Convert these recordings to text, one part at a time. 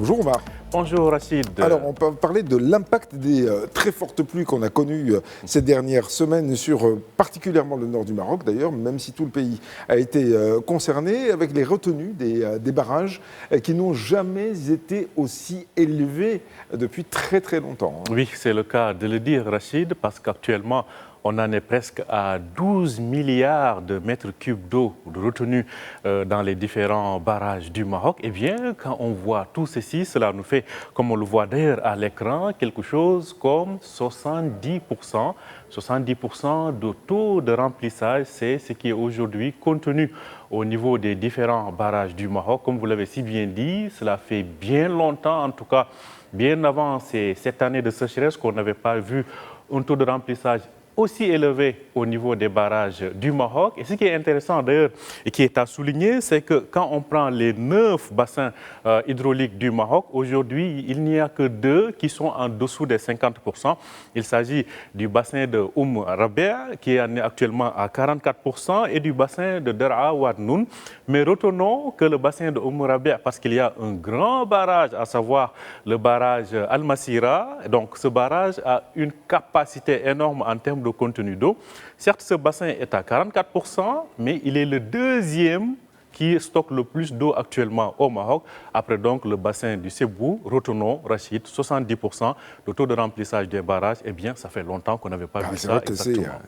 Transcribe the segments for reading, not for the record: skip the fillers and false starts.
Bonjour Omar. Bonjour Rachid. Alors on peut parler de l'impact des très fortes pluies qu'on a connues ces dernières semaines sur particulièrement le nord du Maroc d'ailleurs, même si tout le pays a été concerné, avec les retenues des barrages qui n'ont jamais été aussi élevés depuis très très longtemps. Oui, c'est le cas de le dire Rachid, parce qu'actuellement on en est presque à 12 milliards de mètres cubes d'eau de retenue dans les différents barrages du Maroc. Eh bien, quand on voit tout ceci, cela nous fait, comme on le voit d'ailleurs à l'écran, quelque chose comme 70%. 70% de taux de remplissage, c'est ce qui est aujourd'hui contenu au niveau des différents barrages du Maroc. Comme vous l'avez si bien dit, cela fait bien longtemps, en tout cas bien avant cette année de sécheresse, qu'on n'avait pas vu un taux de remplissage aussi élevé au niveau des barrages du Maroc. Et ce qui est intéressant d'ailleurs et qui est à souligner, c'est que quand on prend les 9 bassins hydrauliques du Maroc, aujourd'hui, il n'y a que 2 qui sont en dessous des 50%. Il s'agit du bassin de Rabia, qui est actuellement à 44%, et du bassin de Dera Ouadnoun. Mais retenons que le bassin de Rabia, parce qu'il y a un grand barrage, à savoir le barrage Al-Masira, donc ce barrage a une capacité énorme en termes de contenu d'eau. Certes, ce bassin est à 44%, mais il est le deuxième qui stocke le plus d'eau actuellement au Maroc. Après donc le bassin du Sebou, retenons, Rachid, 70% de taux de remplissage des barrages. Eh bien, ça fait longtemps qu'on n'avait pas vu ça.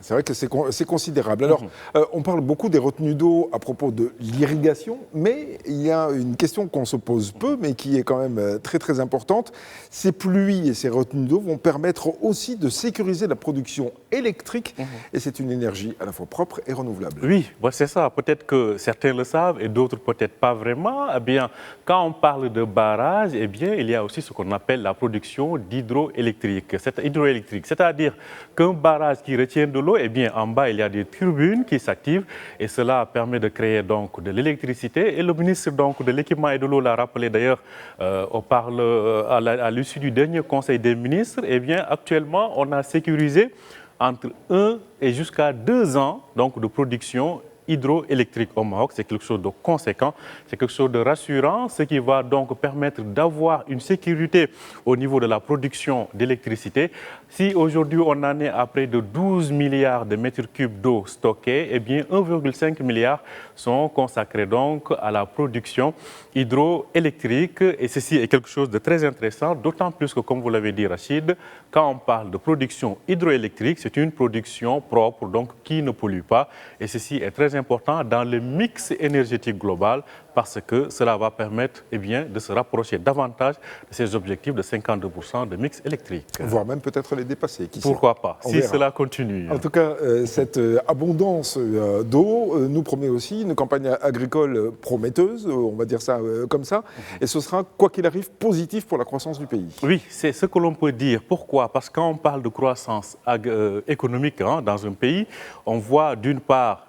C'est vrai que c'est considérable. Alors, on parle beaucoup des retenues d'eau à propos de l'irrigation, mais il y a une question qu'on se pose peu, mais qui est quand même très très importante. Ces pluies et ces retenues d'eau vont permettre aussi de sécuriser la production électrique, et c'est une énergie à la fois propre et renouvelable. Oui, c'est ça. Peut-être que certains le savent et d'autres peut-être pas vraiment. Eh bien, quand on parle de barrage, eh bien, il y a aussi ce qu'on appelle la production d'hydroélectrique. C'est-à-dire qu'un barrage qui retient de l'eau, eh bien, en bas, il y a des turbines qui s'activent et cela permet de créer donc de l'électricité. Et le ministre donc de l'équipement et de l'eau l'a rappelé d'ailleurs à l'issue du dernier conseil des ministres. Eh bien, actuellement, on a sécurisé entre 1 et jusqu'à 2 ans donc, de production hydroélectrique au Maroc. C'est quelque chose de conséquent, c'est quelque chose de rassurant, ce qui va donc permettre d'avoir une sécurité au niveau de la production d'électricité. Si aujourd'hui on en est à près de 12 milliards de mètres cubes d'eau stockés, eh bien 1,5 milliard sont consacrés donc à la production hydroélectrique. Et ceci est quelque chose de très intéressant, d'autant plus que, comme vous l'avez dit Rachid, quand on parle de production hydroélectrique, c'est une production propre, donc qui ne pollue pas. Et ceci est très important dans le mix énergétique global, parce que cela va permettre de se rapprocher davantage de ces objectifs de 52% de mix électrique. Voire même peut-être les dépasser. Pourquoi pas, si cela continue. En tout cas, cette abondance d'eau nous promet aussi une campagne agricole prometteuse, on va dire ça comme ça, et ce sera, quoi qu'il arrive, positif pour la croissance du pays. Oui, c'est ce que l'on peut dire. Pourquoi? Parce que quand on parle de croissance économique dans un pays, on voit d'une part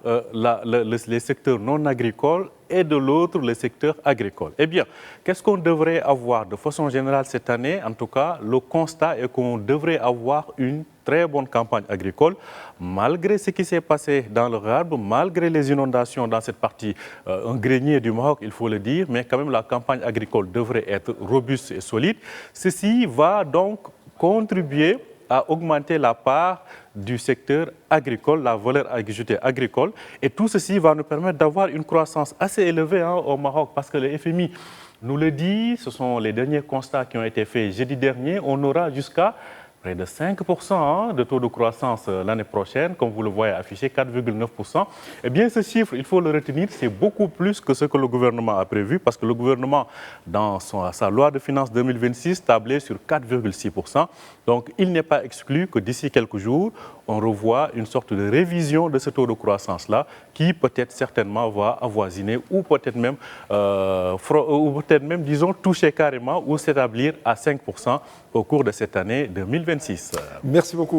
les secteurs non agricoles et de l'autre, le secteur agricole. Eh bien, qu'est-ce qu'on devrait avoir de façon générale cette année? En tout cas, le constat est qu'on devrait avoir une très bonne campagne agricole, malgré ce qui s'est passé dans le Rarb, malgré les inondations dans cette partie, un grenier du Maroc, il faut le dire, mais quand même la campagne agricole devrait être robuste et solide. Ceci va donc contribuer à augmenter la part du secteur agricole, la valeur ajoutée agricole. Et tout ceci va nous permettre d'avoir une croissance assez élevée au Maroc, parce que le FMI nous le dit, ce sont les derniers constats qui ont été faits jeudi dernier, on aura jusqu'à près de 5% de taux de croissance l'année prochaine, comme vous le voyez affiché, 4,9%. Eh bien, ce chiffre, il faut le retenir, c'est beaucoup plus que ce que le gouvernement a prévu, parce que le gouvernement, dans sa loi de finances 2026, tablait sur 4,6%. Donc, il n'est pas exclu que d'ici quelques jours, on revoit une sorte de révision de ce taux de croissance-là, qui peut-être certainement va avoisiner, ou peut-être même, disons, toucher carrément ou s'établir à 5% au cours de cette année 2026. Merci beaucoup.